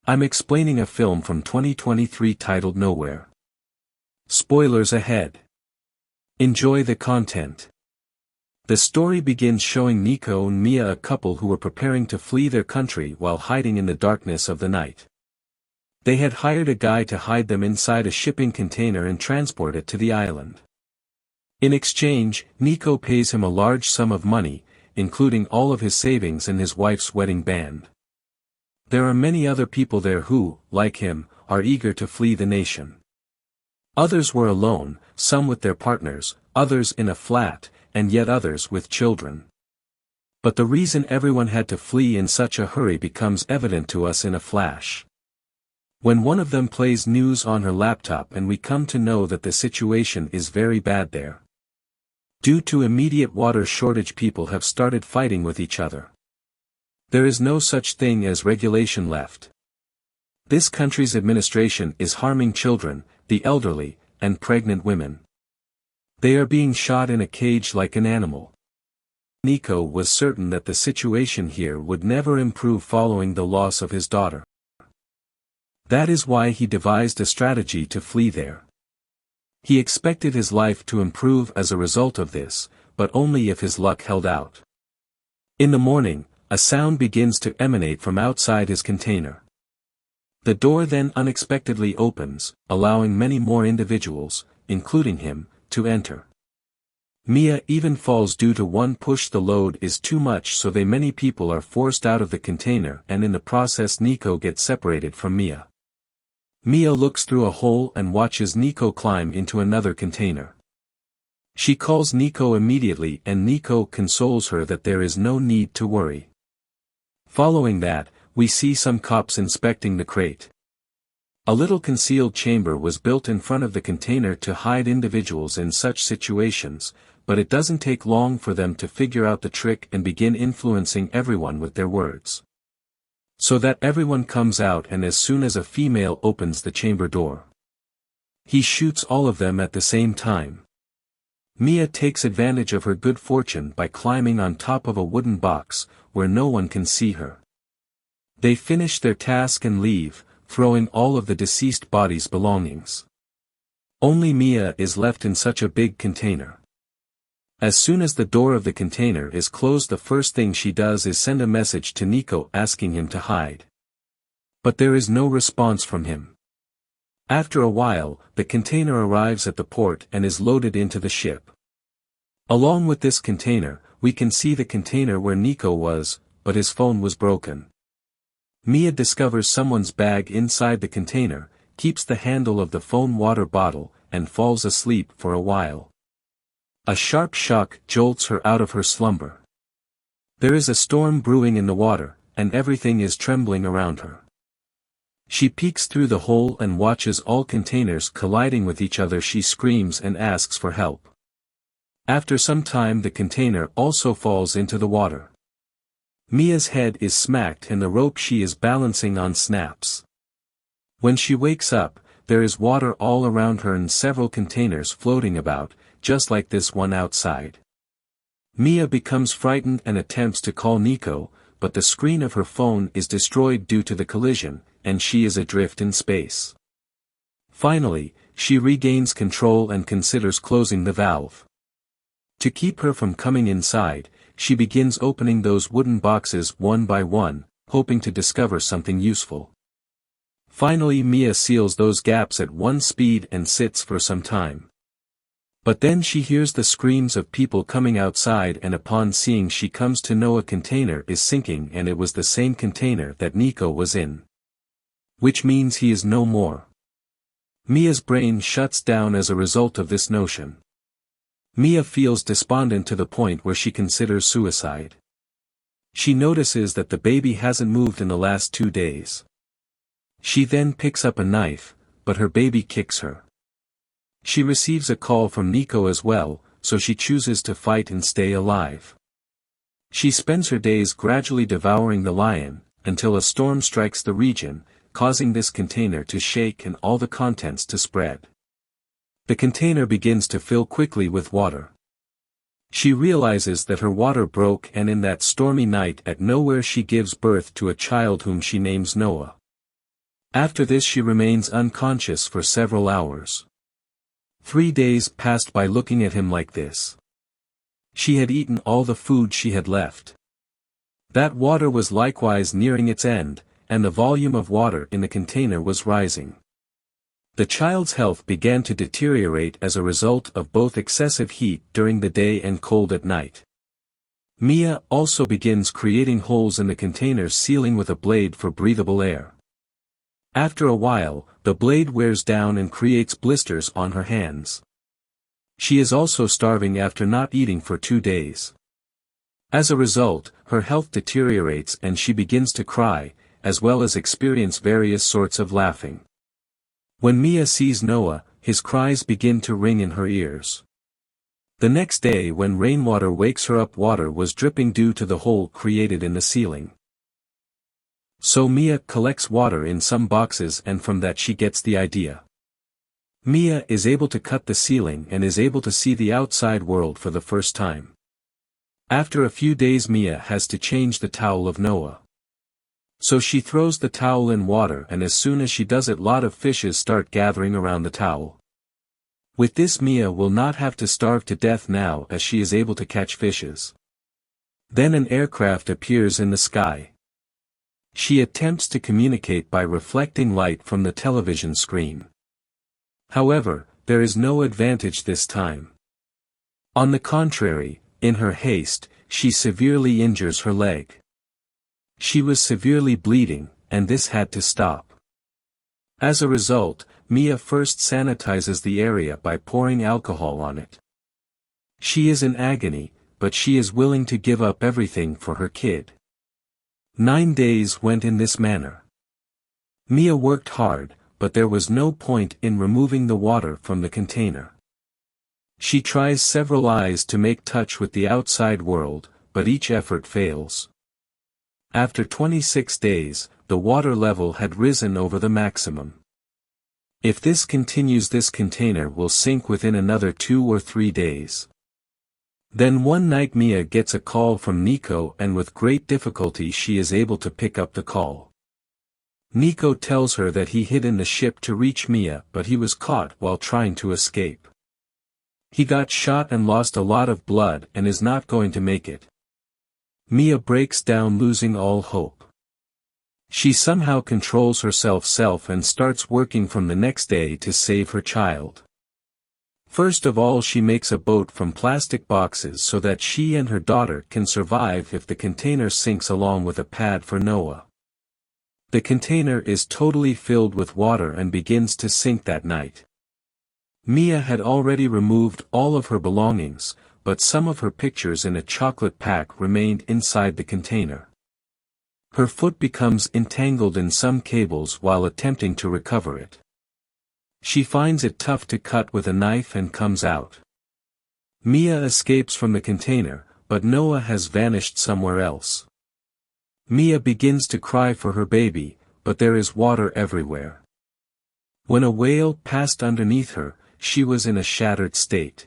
I'm explaining a film from 2023 titled Nowhere. Spoilers ahead. Enjoy the content. The story begins showing Nico and Mia, a couple who were preparing to flee their country while hiding in the darkness of the night. They had hired a guy to hide them inside a shipping container and transport it to the island. In exchange, Nico pays him a large sum of money, including all of his savings and his wife's wedding band. There are many other people there who, like him, are eager to flee the nation. Others were alone, some with their partners, others in a flat, and yet others with children. But the reason everyone had to flee in such a hurry becomes evident to us in a flash. When one of them plays news on her laptop and we come to know that the situation is very bad there. Due to immediate water shortage, people have started fighting with each other. There is no such thing as regulation left. This country's administration is harming children, the elderly, and pregnant women. They are being shot in a cage like an animal. Nico was certain that the situation here would never improve following the loss of his daughter. That is why he devised a strategy to flee there. He expected his life to improve as a result of this, but only if his luck held out. In the morning, a sound begins to emanate from outside his container. The door then unexpectedly opens, allowing many more individuals, including him, to enter. Mia even falls due to one push. The load is too much, so many people are forced out of the container, and in the process Nico gets separated from Mia. Mia looks through a hole and watches Nico climb into another container. She calls Nico immediately and Nico consoles her that there is no need to worry. Following that, we see some cops inspecting the crate. A little concealed chamber was built in front of the container to hide individuals in such situations, but it doesn't take long for them to figure out the trick and begin influencing everyone with their words. So that everyone comes out, and as soon as a female opens the chamber door, he shoots all of them at the same time. Mia takes advantage of her good fortune by climbing on top of a wooden box, where no one can see her. They finish their task and leave, throwing all of the deceased bodies' belongings. Only Mia is left in such a big container. As soon as the door of the container is closed, the first thing she does is send a message to Nico asking him to hide. But there is no response from him. After a while, the container arrives at the port and is loaded into the ship. Along with this container, we can see the container where Nico was, but his phone was broken. Mia discovers someone's bag inside the container, keeps the handle of the phone water bottle, and falls asleep for a while. A sharp shock jolts her out of her slumber. There is a storm brewing in the water, and everything is trembling around her. She peeks through the hole and watches all containers colliding with each other. She screams and asks for help. After some time, the container also falls into the water. Mia's head is smacked and the rope she is balancing on snaps. When she wakes up, there is water all around her and several containers floating about, just like this one outside. Mia becomes frightened and attempts to call Nico, but the screen of her phone is destroyed due to the collision, and she is adrift in space. Finally, she regains control and considers closing the valve. To keep her from coming inside, she begins opening those wooden boxes one by one, hoping to discover something useful. Finally, Mia seals those gaps at one speed and sits for some time. But then she hears the screams of people coming outside, and upon seeing, she comes to know a container is sinking, and it was the same container that Nico was in. Which means he is no more. Mia's brain shuts down as a result of this notion. Mia feels despondent to the point where she considers suicide. She notices that the baby hasn't moved in the last 2 days. She then picks up a knife, but her baby kicks her. She receives a call from Nico as well, so she chooses to fight and stay alive. She spends her days gradually devouring the lion, until a storm strikes the region, causing this container to shake and all the contents to spread. The container begins to fill quickly with water. She realizes that her water broke, and in that stormy night at Nowhere she gives birth to a child whom she names Noah. After this she remains unconscious for several hours. 3 days passed by looking at him like this. She had eaten all the food she had left. That water was likewise nearing its end, and the volume of water in the container was rising. The child's health began to deteriorate as a result of both excessive heat during the day and cold at night. Mia also begins creating holes in the container's ceiling with a blade for breathable air. After a while, the blade wears down and creates blisters on her hands. She is also starving after not eating for 2 days. As a result, her health deteriorates and she begins to cry, as well as experience various sorts of laughing. When Mia sees Noah, his cries begin to ring in her ears. The next day when rainwater wakes her up, water was dripping due to the hole created in the ceiling. So Mia collects water in some boxes, and from that she gets the idea. Mia is able to cut the ceiling and is able to see the outside world for the first time. After a few days Mia has to change the towel of Noah. So she throws the towel in water, and as soon as she does it, lot of fishes start gathering around the towel. With this Mia will not have to starve to death now, as she is able to catch fishes. Then an aircraft appears in the sky. She attempts to communicate by reflecting light from the television screen. However, there is no advantage this time. On the contrary, in her haste, she severely injures her leg. She was severely bleeding, and this had to stop. As a result, Mia first sanitizes the area by pouring alcohol on it. She is in agony, but she is willing to give up everything for her kid. 9 days went in this manner. Mia worked hard, but there was no point in removing the water from the container. She tries several eyes to make touch with the outside world, but each effort fails. After 26 days, the water level had risen over the maximum. If this continues, this container will sink within another 2 or 3 days. Then one night Mia gets a call from Nico, and with great difficulty she is able to pick up the call. Nico tells her that he hid in the ship to reach Mia, but he was caught while trying to escape. He got shot and lost a lot of blood and is not going to make it. Mia breaks down, losing all hope. She somehow controls herself and starts working from the next day to save her child. First of all, she makes a boat from plastic boxes so that she and her daughter can survive if the container sinks, along with a pad for Noah. The container is totally filled with water and begins to sink that night. Mia had already removed all of her belongings, but some of her pictures in a chocolate pack remained inside the container. Her foot becomes entangled in some cables while attempting to recover it. She finds it tough to cut with a knife and comes out. Mia escapes from the container, but Noah has vanished somewhere else. Mia begins to cry for her baby, but there is water everywhere. When a whale passed underneath her, she was in a shattered state.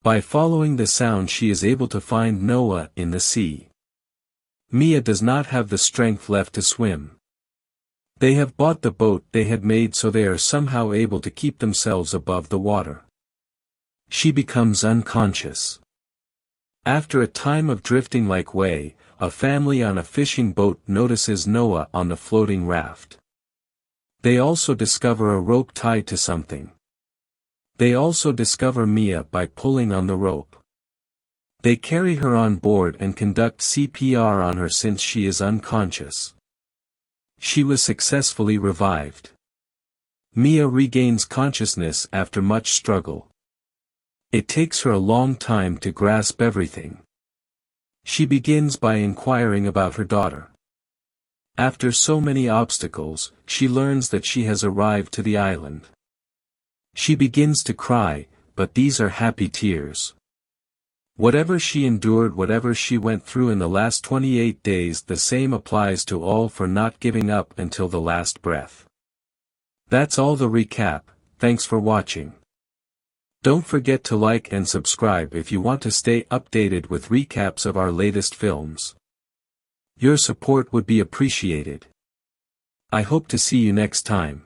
By following the sound she is able to find Noah in the sea. Mia does not have the strength left to swim. They have bought the boat they had made, so they are somehow able to keep themselves above the water. She becomes unconscious. After a time of drifting like way, a family on a fishing boat notices Noah on the floating raft. They also discover a rope tied to something. They also discover Mia by pulling on the rope. They carry her on board and conduct CPR on her since she is unconscious. She was successfully revived. Mia regains consciousness after much struggle. It takes her a long time to grasp everything. She begins by inquiring about her daughter. After so many obstacles, she learns that she has arrived to the island. She begins to cry, but these are happy tears. Whatever she endured, whatever she went through in the last 28 days, the same applies to all for not giving up until the last breath. That's all the recap. Thanks for watching. Don't forget to like and subscribe if you want to stay updated with recaps of our latest films. Your support would be appreciated. I hope to see you next time.